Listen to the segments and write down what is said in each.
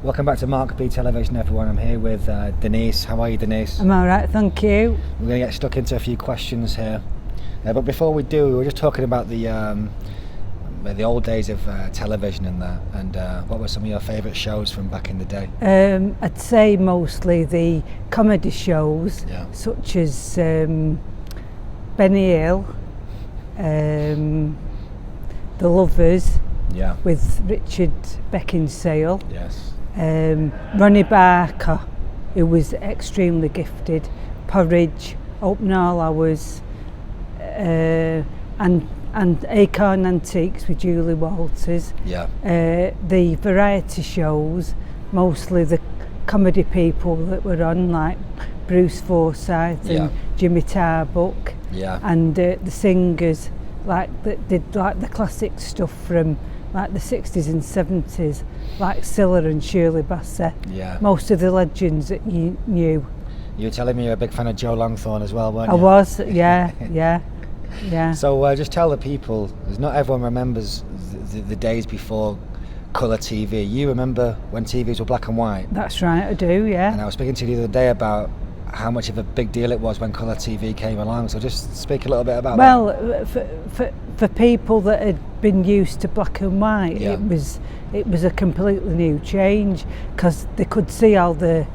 Welcome back to Mark B Television, everyone. I'm here with Denise. How are you, Denise? I'm all right, thank you. We're going to get stuck into a few questions here. But before we do, we were just talking about the old days of television and that, and what were some of your favourite shows from back in the day? I'd say mostly the comedy shows, Yeah. such as Benny Hill, The Lovers, Yeah. with Richard Beckinsale, Yes. Ronnie Barker, who was extremely gifted, Porridge, Open All Hours, and Acorn Antiques with Julie Walters. Yeah. The variety shows, mostly the comedy people that were on, like Bruce Forsyth and Yeah. Jimmy Tarbuck, Yeah. and the singers that did like the classic stuff from like the 60s and 70s, like Scylla and Shirley Bassey. Yeah. Most of the legends that you knew. You were telling me you're a big fan of Joe Longthorne as well, weren't I you? was, yeah. So just tell the people, because not everyone remembers the days before colour TV. You remember when TVs were black and white? That's right, I do, yeah. And I was speaking to you the other day about how much of a big deal it was when colour TV came along. So just speak a little bit about that. Well, for people that had been used to black and white, Yeah. it was a completely new change, because they could see all the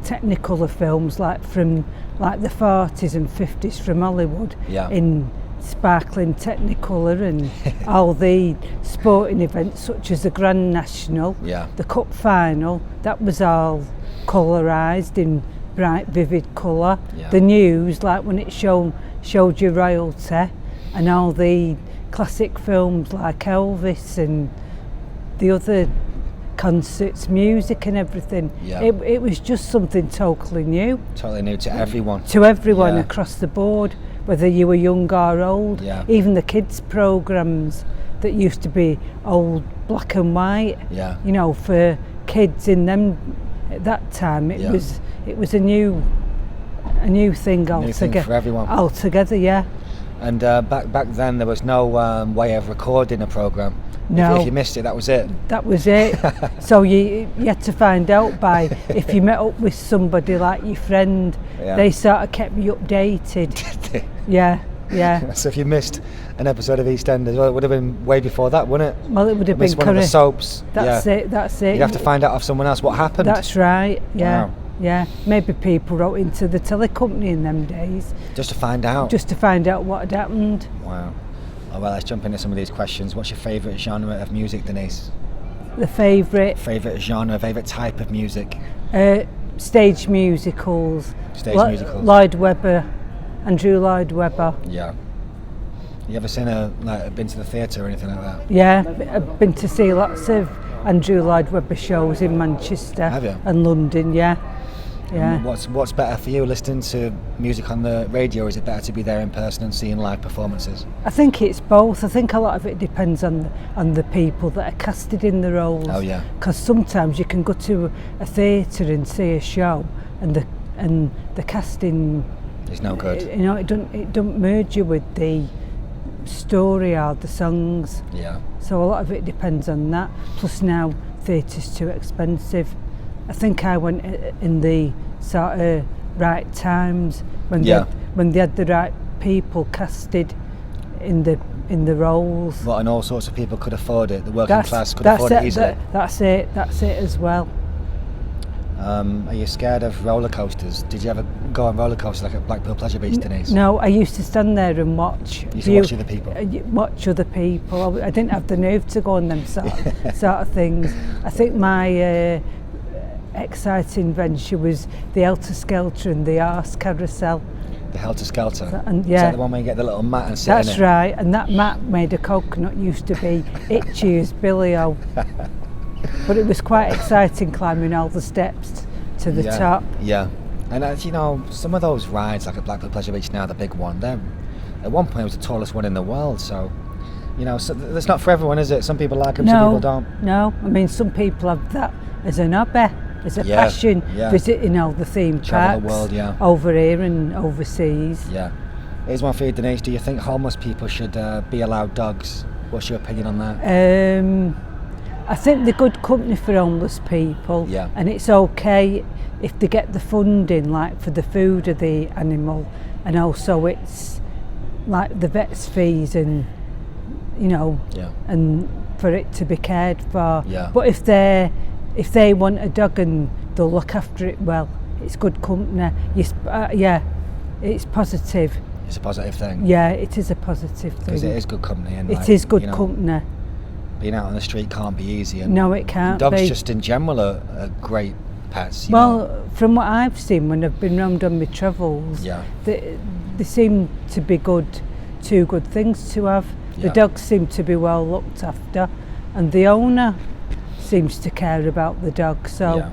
technicolor films from the 40s and 50s from Hollywood, Yeah. in sparkling technicolor, and all the sporting events such as the Grand National, Yeah. the Cup Final, that was all colorised in bright vivid colour. Yeah. The news, like when it showed you royalty, and all the classic films like Elvis and the other concerts, music and everything. Yeah. It was just something totally new Totally new to everyone. to everyone Yeah. across the board, whether you were young or old. Yeah. Even the kids' programmes that used to be old black and white, Yeah. you know, for kids in them at that time, it Yeah. was a new thing altogether. New thing for everyone. Altogether, yeah. And back then there was no way of recording a programme. No. If you missed it, that was it. That was it. So you had to find out by, if you met up with somebody like your friend, Yeah. they sort of kept you updated. Yeah. So if you missed an episode of EastEnders, well, it would have been way before that, wouldn't it? Well, it would have Missed been one of the correct. soaps. That's it. You'd have to find out of someone else what happened. That's right. Yeah. Wow. Yeah. Maybe people wrote into the telecompany in them days Just to find out. just to find out what had happened. Wow. Oh, well, let's jump into some of these questions. What's your favourite genre of music, Denise? The favourite Favourite genre, favourite type of music? stage musicals. Stage musicals. Lloyd Webber, Andrew Lloyd Webber. Yeah. You ever been to the theatre or anything like that? Yeah, I've been to see lots of Andrew Lloyd Webber shows in Manchester Have you? and London, yeah. Yeah. What's better for you, listening to music on the radio, or is it better to be there in person and seeing live performances? I think it's both. I think a lot of it depends on the people that are casted in the roles. Oh, yeah. Because sometimes you can go to a theatre and see a show, and the casting, It's no good. you know, it don't merge you with the story or the songs. Yeah. So a lot of it depends on that. Plus now theatre's too expensive. I think I went in the sort of right times when Yeah. they had the right people casted in the roles. Well, and all sorts of people could afford it. The working class could afford it easily. That's it as well. Are you scared of roller coasters? Did you ever go on roller coasters like at Blackpool Pleasure Beach, Denise? No, I used to stand there and watch. You used to watch other people? Watch other people. I didn't have the nerve to go on them sort of things. I think my exciting venture was the Helter Skelter and the Arse Carousel. The Helter Skelter? And, Is yeah. that the one where you get the little mat and sit in it? That's right, and that mat made of coconut used to be itchy as Billy O. But it was quite exciting climbing all the steps to the top. Yeah. And you know, some of those rides, like at Blackpool Pleasure Beach now, the big one, at one point it was the tallest one in the world, so, you know, so that's not for everyone, is it? Some people like them, some people don't. No, I mean, some people have that as an hobby, as a Yeah, passion, yeah. visiting all the theme Travel parks the world, yeah. over here and overseas. Yeah. Here's one for you, Denise. Do you think homeless people should be allowed dogs? What's your opinion on that? I think they're good company for homeless people, Yeah. and it's okay if they get the funding, like for the food of the animal, and also it's like the vet's fees and Yeah. and for it to be cared for. Yeah. But if they want a dog and they'll look after it well, it's good company. It's positive. It's a positive thing. Yeah, it is a positive thing. Because it is good company. And It is good company. Being out on the street can't be easy. And No, it can't dogs be. just in general are great pets. you Well, know. from what I've seen when I've been round on my travels, Yeah. they seem to be two good things to have. The Yeah. dogs seem to be well looked after, and the owner seems to care about the dog. So Yeah.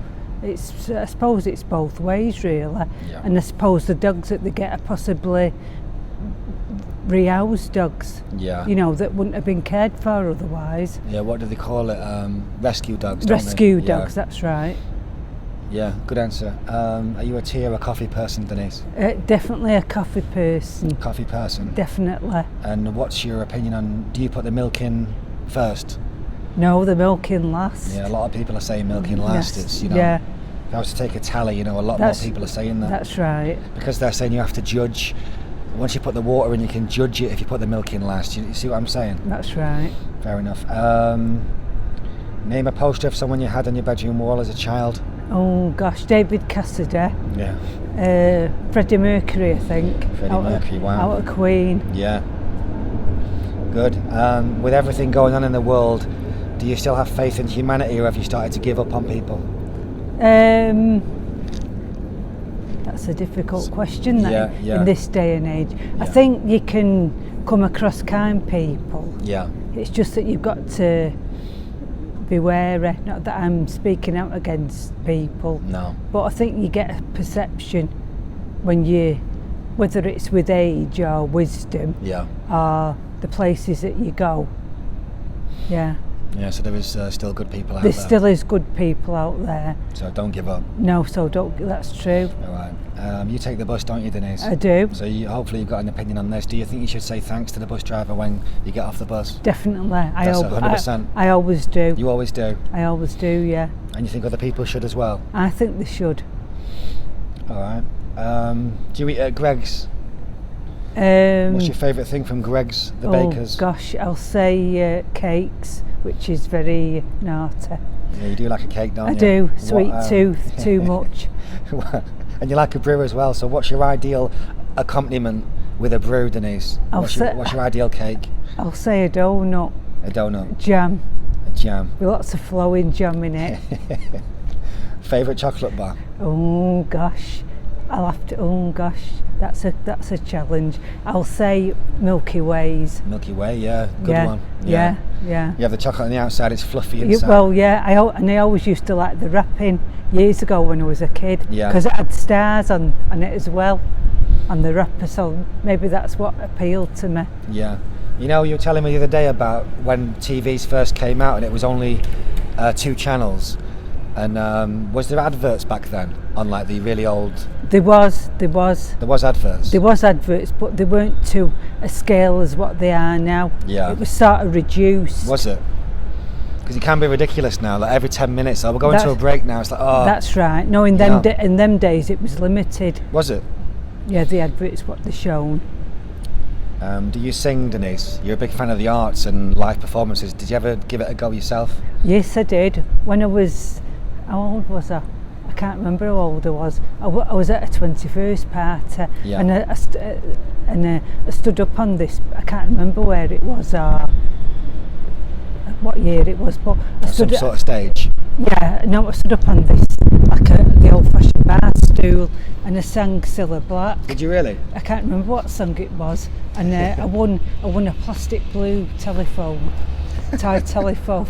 I suppose it's both ways really. Yeah. And I suppose the dogs that they get are possibly rehoused dogs. Yeah. That wouldn't have been cared for otherwise. Yeah, what do they call it? Rescue dogs, don't they? Rescue Yeah. dogs, that's right. Yeah, good answer. Are you a tea or a coffee person, Denise? Definitely a coffee person. Coffee person. Definitely. And what's your opinion on, do you put the milk in first? No, the milk in last. Yeah, a lot of people are saying milk in last. Yes, It's, yeah. if I was to take a tally, a lot more people are saying that. That's right. Because they're saying you have to judge. Once you put the water in, you can judge it if you put the milk in last. You see what I'm saying? That's right. Fair enough. Name a poster of someone you had on your bedroom wall as a child. Oh gosh, David Cassidy, Yeah. Freddie Mercury, I think. Freddie Mercury, wow. Out of Queen. Yeah. Good. With everything going on in the world, do you still have faith in humanity, or have you started to give up on people? That's a difficult question Yeah, yeah. in this day and age. I Yeah. think you can come across kind people. Yeah. It's just that you've got to be wary. Not that I'm speaking out against people, No. but I think you get a perception whether it's with age or wisdom Yeah. or the places that you go. Yeah. Yeah, so there is still good people out There there. still is good people out there. So don't give up. No, so don't. That's true. All right. You take the bus, don't you, Denise? I do. So hopefully you've got an opinion on this. Do you think you should say thanks to the bus driver when you get off the bus? Definitely. That's 100%. I always do. You always do. I always do, yeah. And you think other people should as well? I think they should. All right. Do you eat at Greg's? Um, What's your favourite thing from Greg's, the oh bakers? gosh, I'll say cakes, which is very naughty. Yeah, you do like a cake, don't I you? do. What, Sweet tooth, too much. And you like a brew as well, so what's your ideal accompaniment with a brew, Denise? What's your ideal cake? I'll say a donut. A donut. Jam. A jam. With lots of flowing jam in it. Favourite chocolate bar? Oh gosh. I'll have to, oh gosh, that's a challenge. I'll say Milky Ways. Milky Way, yeah, good one. Yeah. You have the chocolate on the outside, it's fluffy inside. Well, yeah, I always used to like the wrapping years ago when I was a kid. Yeah. Because it had stars on it as well, on the wrapper, so maybe that's what appealed to me. Yeah. You were telling me the other day about when TVs first came out and it was only 2 channels. And was there adverts back then on like the really old? There was adverts. There was adverts, but they weren't to a scale as what they are now. Yeah. It was sort of reduced. Was it? Because it can be ridiculous now. Like every 10 minutes, we're going to a break now. It's like, oh. That's right. No, in them days it was limited. Was it? Yeah, the adverts what they shown. Do you sing, Denise? You're a big fan of the arts and live performances. Did you ever give it a go yourself? Yes, I did. When I was, how old was I? I can't remember how old I was. I was at a 21st party, Yeah. and I stood up on this. I can't remember where it was or what year it was, but I stood Some sort of stage. Yeah, no, I stood up on this like the old-fashioned bar stool, and I sang Cilla Black. Did you really? I can't remember what song it was, and I won a plastic blue telephone, toy telephone.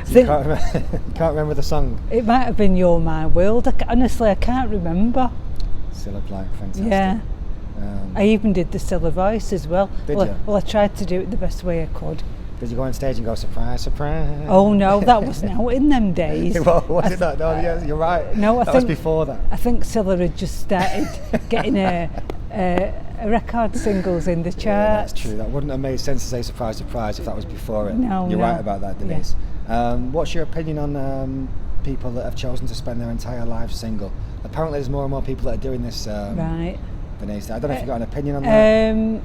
You can't remember the song? It might have been You're My World. Honestly, I can't remember. Cilla Black, fantastic. Yeah. I even did the Cilla voice as well. Did you? Well, I tried to do it the best way I could. Did you go on stage and go, surprise, surprise? Oh no, that wasn't out in them days. Was it that? No, yeah, you're right. No, that was before that. I think Cilla had just started getting a record singles in the charts. Yeah, that's true. That wouldn't have made sense to say surprise, surprise if that was before it. No, You're no. right about that, Denise. Yeah. What's your opinion on people that have chosen to spend their entire lives single? Apparently there's more and more people that are doing this, Right. Denise. I don't know if you've got an opinion on that.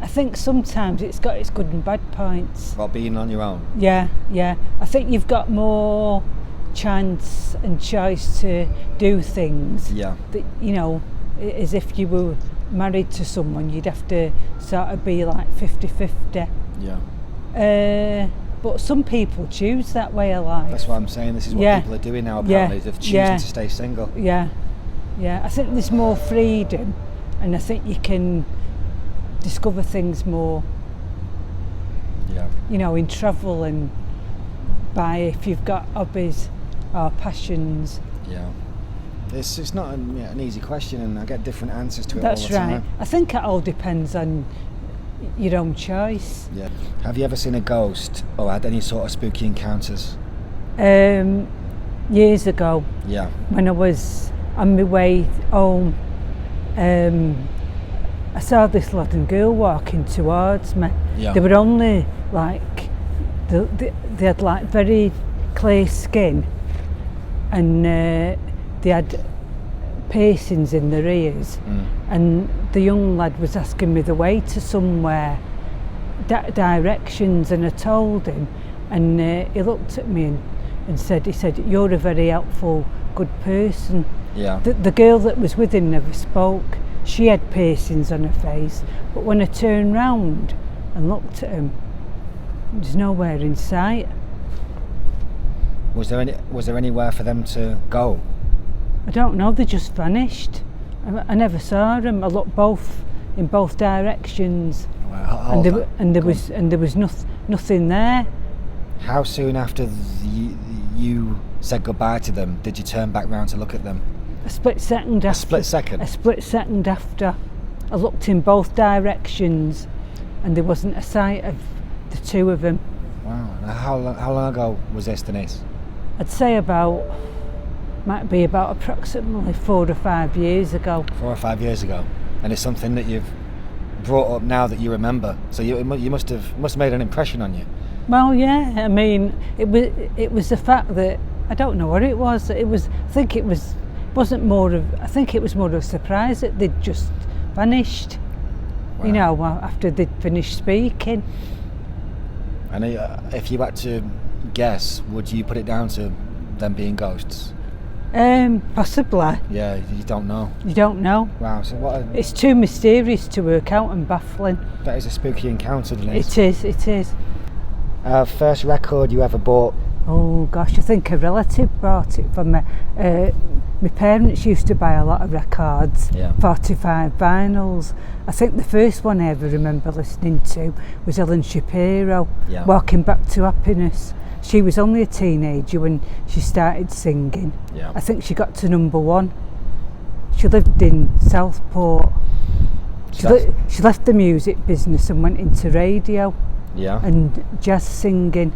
I think sometimes it's got its good and bad points. About being on your own? Yeah. I think you've got more chance and choice to do things. Yeah. That, you know, as if you were married to someone, you'd have to sort of be like 50-50. Yeah. But some people choose that way of life. That's what I'm saying. This is what people are doing now, apparently. They're choosing to stay single. Yeah. I think there's more freedom, and I think you can discover things more. Yeah. You know, in travel and if you've got hobbies or passions. Yeah. It's not an easy question, and I get different answers to it That's all the time. right. I think it all depends on your own choice. Yeah. Have you ever seen a ghost or had any sort of spooky encounters? Years ago, Yeah. when I was on my way home, I saw this lad and girl walking towards me. Yeah. They were only like, they had like very clear skin, and they had piercings in their ears. And the young lad was asking me the way to somewhere, directions, and I told him, and he looked at me and said, "You're a very helpful, good person." Yeah. The girl that was with him never spoke. She had piercings on her face, but when I turned round and looked at him, there's nowhere in sight. Was there anywhere for them to go? I don't know, they just vanished. I never saw them. I looked in both directions, and there was nothing there. How soon after you said goodbye to them did you turn back round to look at them? A split second after. A split second? A split second after. I looked in both directions, and there wasn't a sight of the two of them. Wow. Now, how long ago was this, Denise? I'd say might be about approximately 4 or 5 years ago. 4 or 5 years ago, and it's something that you've brought up now that you remember. So you must have made an impression on you. Well, yeah. I mean, it was the fact that I don't know what it was. I think it was more of a surprise that they'd just vanished. Wow. You know, after they'd finished speaking. And if you had to guess, would you put it down to them being ghosts? Possibly. Yeah, you don't know. You don't know. Wow, so it's too mysterious to work out and baffling. That is a spooky encounter, Denise. It is. First record you ever bought? Oh gosh, I think a relative bought it for me. My parents used to buy a lot of records, 45 vinyls. I think the first one I ever remember listening to was Ellen Shapiro, Walking Back to Happiness. She was only a teenager when she started singing. Yeah. I think she got to #1. She lived in Southport. She left the music business and went into radio and jazz singing.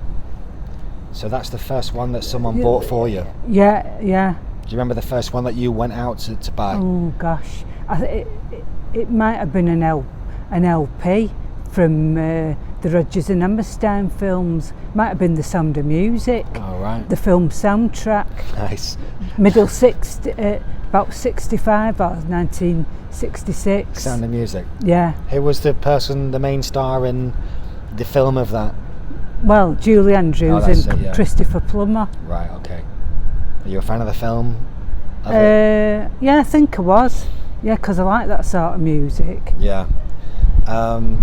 So that's the first one that someone bought for you? Yeah. Do you remember the first one that you went out to buy? Oh gosh, it might have been an LP from the Rodgers and Hammerstein films. Might have been The Sound of Music. Oh, right. The film soundtrack. Nice. Middle 60, about 65 or 1966. Sound of Music. Yeah. Who was the main star in the film of that? Well, Julie Andrews and Christopher Plummer. Right, okay. Are you a fan of the film? Yeah, I think I was. Yeah, because I like that sort of music. Yeah.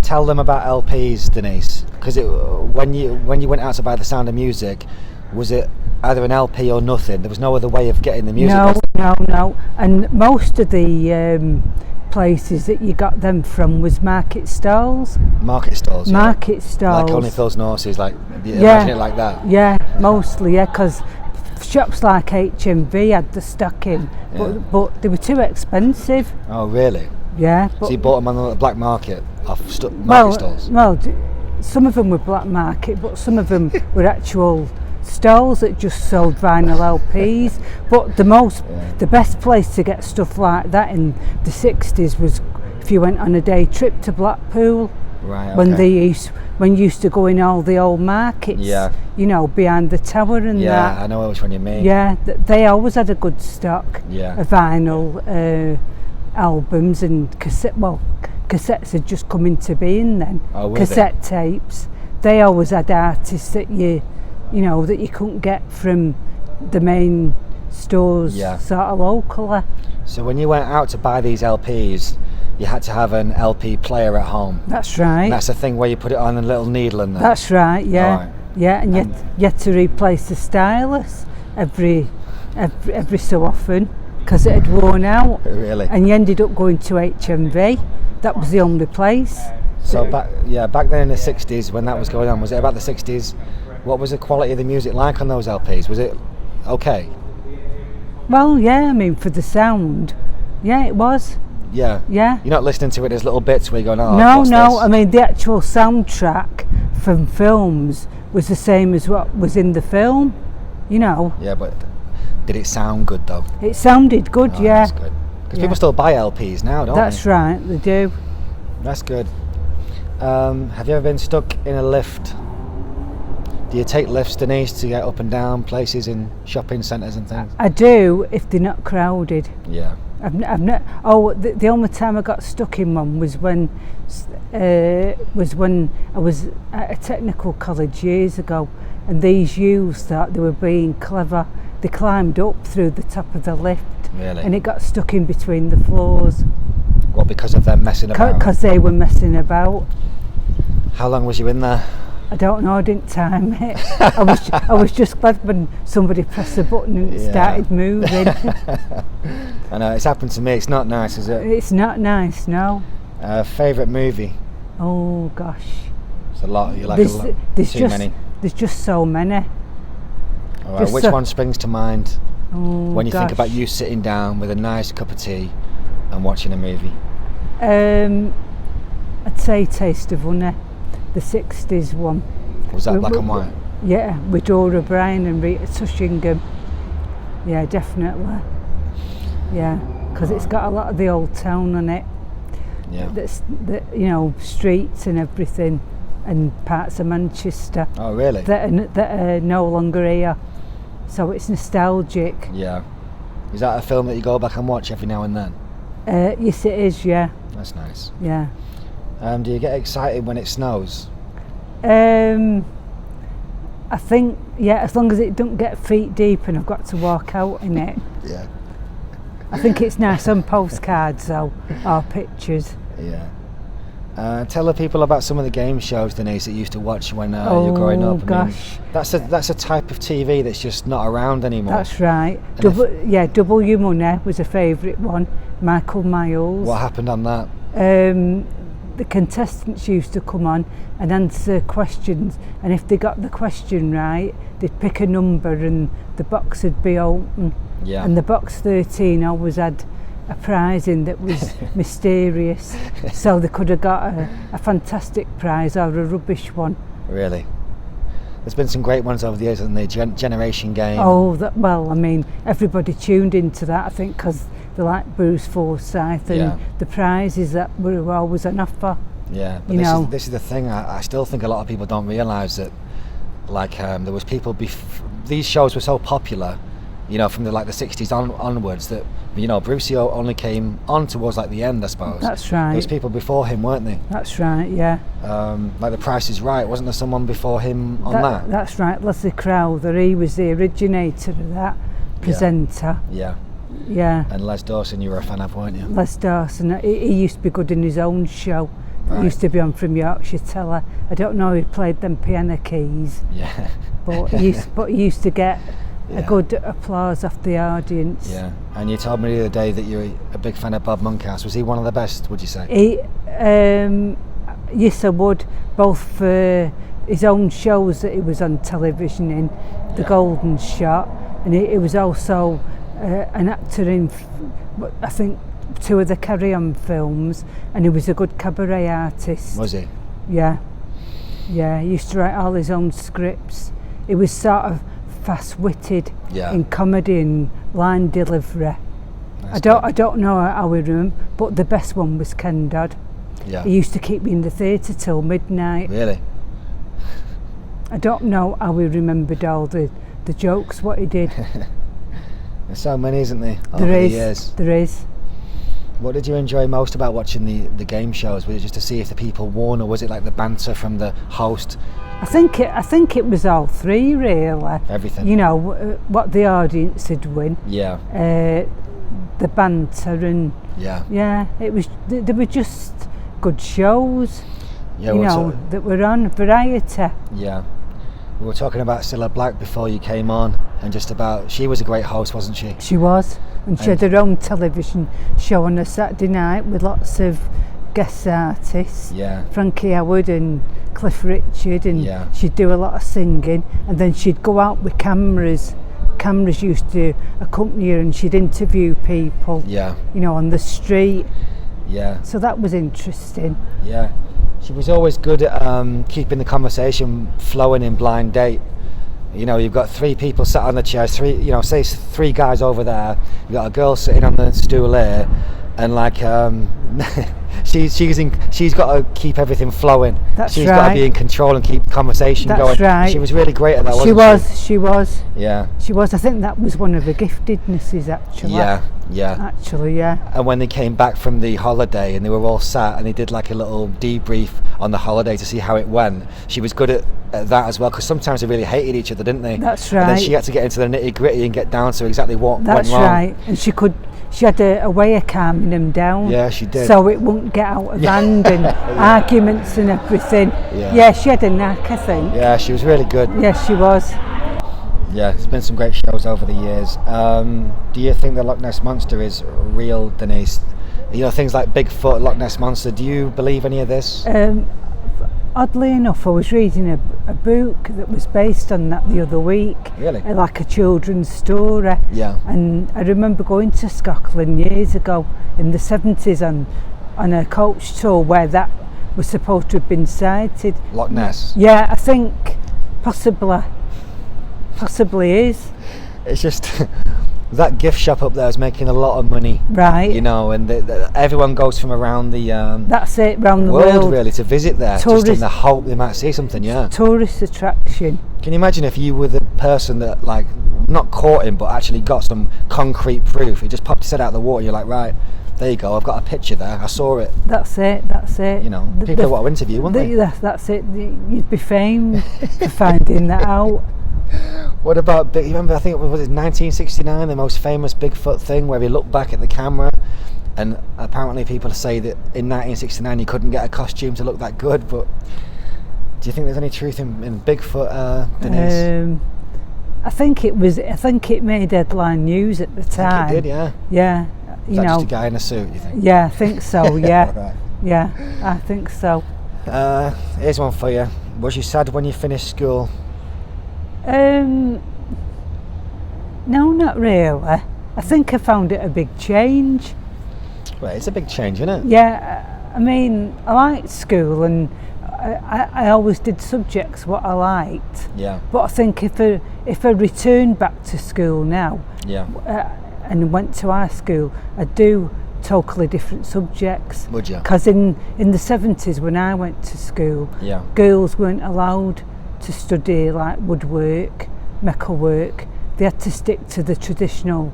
Tell them about LPs, Denise. Because when you went out to buy The Sound of Music, was it either an LP or nothing? There was no other way of getting the music. No. And most of the places that you got them from was market stalls. Market stalls. Market stalls. Like Only Fools and Horses, like imagine it like that. Yeah, mostly. Yeah, because shops like HMV had the stock in, but they were too expensive. Oh, really? Yeah. So you bought them on the black market off market stalls? Well, some of them were black market, but some of them were actual stalls that just sold vinyl LPs. But the best place to get stuff like that in the 60s was if you went on a day trip to Blackpool. Right. When Okay. when you used to go in all the old markets, Yeah. you know, behind the tower and Yeah, that. I know which one you mean. Yeah, they always had a good stock Yeah. of vinyl albums and cassettes had just come into being then. Oh, were Cassette tapes. They always had artists that you know, that you couldn't get from the main stores, Yeah. sort of locally. So when you went out to buy these LPs, you had to have an LP player at home. That's right. And that's the thing where you put it on a little needle and that. That's right, yeah. Alright. Yeah, and you had to replace the stylus every so often because it had worn out. Really? And you ended up going to HMV. That was the only place. So back then in the 60s when that was going on, was it about the 60s? What was the quality of the music like on those LPs? Was it okay? Well, yeah, I mean, for the sound, yeah, it was. Yeah. Yeah. You're not listening to it as little bits where you're going, oh, No, what's no, this? I mean, the actual soundtrack from films was the same as what was in the film, you know. Yeah, but did it sound good though? It sounded good, Oh, yeah. That's good. Because Yeah. people still buy LPs now, don't That's they? right, they do. That's good. Have you ever been stuck in a lift? Do you take lifts, Denise, to get up and down places in shopping centres and things? I do if they're not crowded. Yeah. I've not. Oh, the only time I got stuck in one was when I was at a technical college years ago, and these youths thought they were being clever. They climbed up through the top of the lift, Really? and it got stuck in between the floors Well, because of them messing about? because they were messing about. How long was you in there? I don't know. I didn't time it. I was just glad when somebody pressed the button and it Yeah. started moving. I know, it's happened to me. It's not nice, is it? It's not nice, no. Favourite movie? Oh gosh. It's a lot. You like There's- a lot. there's Too just- many. There's just so many. All right. just Which so- one springs to mind Oh, when you think gosh. about you sitting down with a nice cup of tea and watching a movie? I'd say Taste of Honey, the 60s one. Was that We- black we- and white? Yeah, with Dora Bryan and Rita Tushingham. Yeah, definitely. Yeah, because it's got a lot of the old town on it. Yeah. You know, streets and everything, and parts of Manchester Oh, really? that are no longer here. So it's nostalgic. Yeah. Is that a film that you go back and watch every now and then? Yes, it is. Yeah, That's nice. yeah. Do you get excited when it snows? I think, yeah, as long as it don't get feet deep and I've got to walk out in it. Yeah. I think it's nice on postcards though, or pictures. Yeah. Tell the people about some of the game shows, Denise, that you used to watch when you're growing up. Oh gosh, That's a type of TV that's just not around anymore. that's right. And W Money was a favourite one. Michael Miles. What happened on that? The contestants used to come on and answer questions, and if they got the question right, they'd pick a number and the box would be open. Yeah. And the box 13 always had a prize in that was mysterious, so they could have got a fantastic prize or a rubbish one. Really? There's been some great ones over the years, hasn't there? Generation Game. Oh, well, I mean, everybody tuned into that, I think, because they like Bruce Forsyth and Yeah. the prizes that were always on offer. Yeah, but You know. this is the thing. I still think a lot of people don't realise that, like, there was people. These shows were so popular, you know, from the 60s onwards that, you know, Brucey only came on towards like the end, I suppose. That's right. There was people before him, weren't they? That's right, yeah. Like The Price is Right. Wasn't there someone before him on that? That's right, Leslie Crowther. He was the originator of that presenter. Yeah. Yeah. And Les Dawson, you were a fan of, weren't you? Les Dawson. He used to be good in his own show. Right. He used to be on from Yorkshire Teller. I don't know if he played them piano keys, Yeah. but he used to get Yeah. a good applause off the audience. Yeah. And you told me the other day that you're a big fan of Bob Monkhouse. Was he one of the best, would you say? Yes, I would, both for his own shows that he was on television in, The Yeah. Golden Shot, and he was also an actor in, I think, 2 of the Carry On films, and he was a good cabaret artist. Was he? Yeah, yeah, he used to write all his own scripts. He was sort of fast-witted Yeah. in comedy and line delivery. That's I don't know how we room, but the best one was Ken Dodd. Yeah. He used to keep me in the theatre till midnight. Really? I don't know how he remembered all the jokes, what he did. There's so many, isn't there? Over There the is, years. there is. What did you enjoy most about watching the game shows? Was it just to see if the people won, or was it like the banter from the host? I think it was all three, really. Everything. You know, what the audience would win. Yeah. The banter and Yeah. it was. They were just good shows. Yeah. You well, know, so- that were on variety. yeah. We were talking about Cilla Black before you came on, and just about, she was a great host, wasn't she? She was, and she had her own television show on a Saturday night with lots of guest artists. Yeah. Frankie Howard and Cliff Richard, and Yeah. she'd do a lot of singing, and then she'd go out with cameras. Cameras used to accompany her, and she'd interview people, Yeah. you know, on the street. Yeah. So that was interesting. Yeah. She was always good at keeping the conversation flowing in Blind Date. You know, you've got three people sat on the chairs, say three guys over there, you've got a girl sitting on the stool here, and like she's got to keep everything flowing. That's She's got to right. be in control and keep the conversation That's going. right. She was really great at that, wasn't she? She was. Yeah. She was. I think that was one of her giftednesses, actually. Yeah. Yeah. Actually, yeah. And when they came back from the holiday and they were all sat and they did like a little debrief on the holiday to see how it went, she was good at that as well, because sometimes they really hated each other, didn't they? That's And then right. she had to get into the nitty gritty and get down to exactly what That's went wrong. right. And she had a way of calming them down. Yeah, she did. So it wouldn't get out of hand and arguments and everything. Yeah. She had a knack, I think. Yeah, she was really good. Yes, she was. Yeah, there's been some great shows over the years. Do you think the Loch Ness Monster is real, Denise? You know, things like Bigfoot, Loch Ness Monster, do you believe any of this? Oddly enough, I was reading a book that was based on that the other week. Really? Like a children's story. Yeah. And I remember going to Scotland years ago in the 70s on a coach tour where that was supposed to have been sighted. Loch Ness? Yeah, I think possibly is. It's just that gift shop up there is making a lot of money. Right. You know, and everyone goes from around the That's it, round the world world. really to visit there, just in Tourist- the hope they might see something. Yeah. Tourist attraction. Can you imagine if you were the person that, like, not caught him but actually got some concrete proof? He just popped his head out of the water, you're like, right, there you go, I've got a picture there, I saw it. That's it. You know, people want to interview, wouldn't they? That's it. You'd be famed for finding that out. What about, you remember, I think it was 1969, the most famous Bigfoot thing, where he looked back at the camera, and apparently people say that in 1969 you couldn't get a costume to look that good, but do you think there's any truth in Bigfoot, Denise? I think it made headline news at the I time. think it did, yeah. Yeah. Is that just a guy in a suit, you think? Yeah, I think so. Yeah. Right. Yeah, I think so. Here's one for you. Was you sad when you finished school? No, not really. I think I found it a big change. Well, it's a big change, isn't it? Yeah, I mean, I liked school and I always did subjects what I liked. Yeah. But I think if I returned back to school now Yeah. and went to high school, I'd do totally different subjects. Would you? Because in the 70s when I went to school, Yeah. girls weren't allowed to study like woodwork, metalwork. They had to stick to the traditional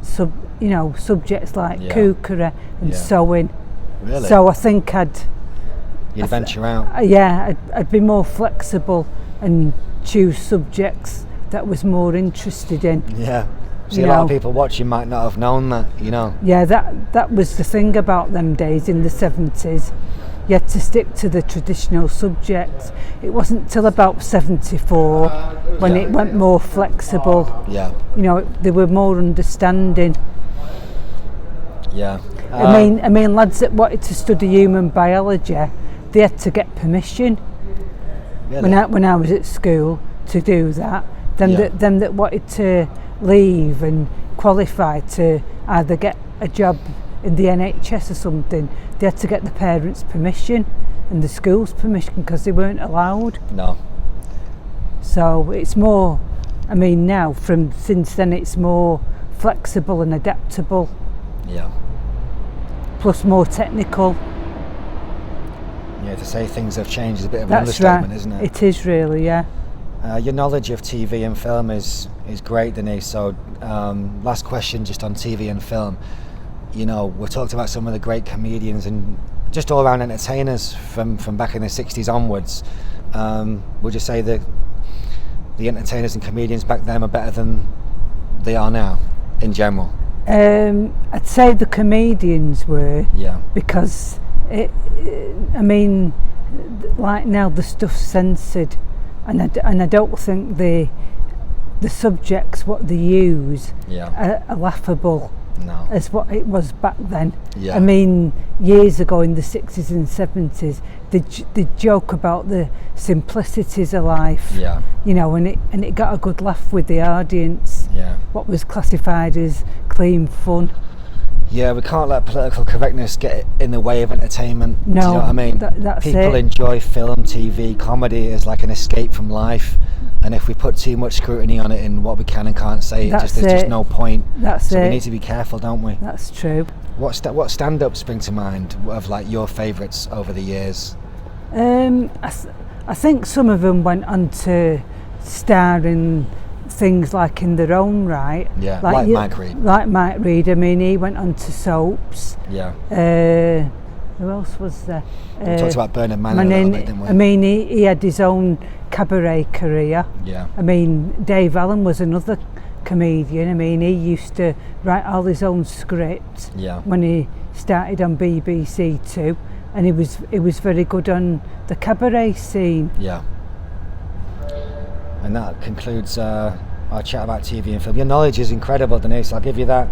subjects like Yeah. cookery and Yeah. sewing. Really? So I think You'd venture out. I'd be more flexible and choose subjects that I was more interested in. Yeah. See, You a lot of know. people watching might not have known that, you know. Yeah, that was the thing about them days in the 70s. You had to stick to the traditional subjects. It wasn't till about 74 when it went more flexible. Yeah. You know, they were more understanding. Yeah. I mean, lads that wanted to study human biology, they had to get permission really? when I was at school to do that. Yeah. Them that wanted to leave and qualify to either get a job in the NHS or something, they had to get the parents' permission and the school's permission because they weren't allowed. No. So it's more, I mean, now since then it's more flexible and adaptable, Yeah. plus more technical. Yeah, to say things have changed is a bit of an That's understatement, right. isn't it? It is really, yeah. Your knowledge of TV and film is great, Denise. So, last question, just on TV and film. You know, we've talked about some of the great comedians and just all around entertainers from back in the 60s onwards. Would you say that the entertainers and comedians back then are better than they are now, in general? I'd say the comedians were, Yeah. because I mean, like now the stuff's censored, and I don't think the subjects what they use Yeah. are laughable No. as what it was back then. Yeah. I mean, years ago in the 60s and 70s, they joke about the simplicities of life. Yeah. You know, and it got a good laugh with the audience. Yeah. What was classified as clean fun. Yeah, we can't let political correctness get in the way of entertainment. No, do you know what I mean? that's People it. enjoy film, TV, comedy as like an escape from life, and if we put too much scrutiny on it in what we can and can't say, there's just no point. That's so it. we need to be careful, don't we? That's true. What stand-ups spring to mind of like your favourites over the years? I think some of them went on to star in things like in their own right. Yeah, like Mike Reid. Like Mike Reid. I mean, he went on to soaps. Yeah. Who else was there? We talked about Bernard Manning a little bit, didn't we? I mean, he had his own cabaret career. Yeah. I mean, Dave Allen was another comedian. I mean, he used to write all his own scripts. Yeah. When he started on BBC Two, and he was very good on the cabaret scene. Yeah. And that concludes our chat about TV and film. Your knowledge is incredible, Denise. I'll give you that.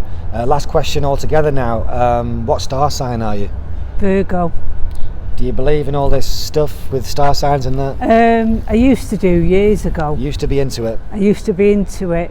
Last question altogether now. What star sign are you? Virgo. Do you believe in all this stuff with star signs and that? I used to do years ago. You used to be into it. I used to be into it,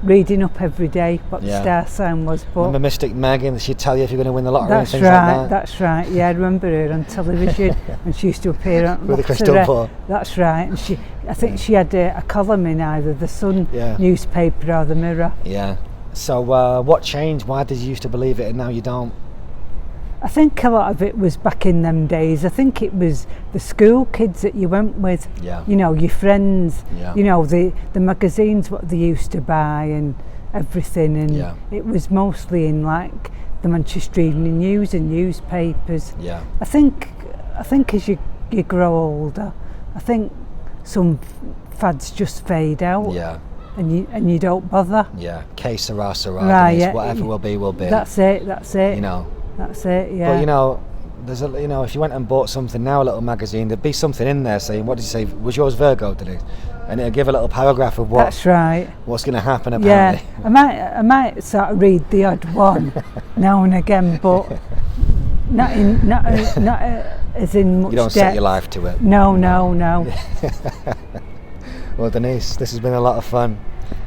reading up every day what Yeah. the star sign was. But Remember Mystic Megan? She'd tell you if you're going to win the lottery and that's things right. like that. That's right. Yeah, I remember her on television, and she used to appear on With a lots of crystal ball. That's right. And I think she had a column in either the Sun Yeah. newspaper or the Mirror. Yeah. So what changed? Why did you used to believe it and now you don't? I think a lot of it was back in them days. I think it was the school kids that you went with. Yeah. You know, your friends. Yeah. You know, the magazines what they used to buy and everything, and Yeah. it was mostly in like the Manchester Evening News and newspapers. Yeah. I think as you grow older, I think some fads just fade out. Yeah. And you don't bother. Yeah. Que sera, sera. Right, Denise. yeah. Whatever will be, will be. That's it. You know. That's it. Yeah. But you know, if you went and bought something now, a little magazine, there'd be something in there saying, what did you say? Was yours Virgo, did it? And it'll give a little paragraph of That's right. what's going to happen apparently. Yeah, I might sort of read the odd one now and again, but not as in much You don't depth. set your life to it. No. Well, Denise, this has been a lot of fun.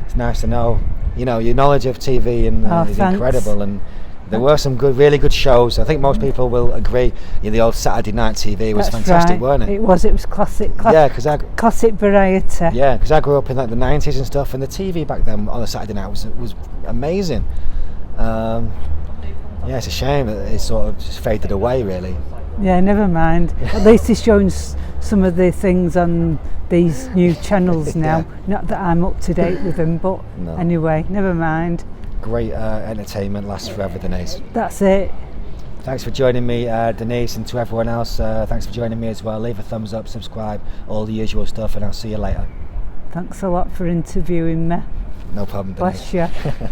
It's nice to know, your knowledge of TV and is thanks. incredible. And there were some really good shows. I think most people will agree. The old Saturday night TV was That's fantastic, right. weren't it? It was classic. Yeah, because classic variety. Yeah, because I grew up in like the 90s and stuff, and the TV back then on a Saturday night was amazing. Yeah, it's a shame that it sort of just faded away, really. Yeah, never mind. At least it's showing some of the things on these new channels now. Yeah. Not that I'm up to date with them, but No. anyway, never mind. Great entertainment lasts forever, Denise. That's it. Thanks for joining me, Denise, and to everyone else, thanks for joining me as well. Leave a thumbs up, subscribe, all the usual stuff, and I'll see you later. Thanks a lot for interviewing me. No problem, Denise. Bless you.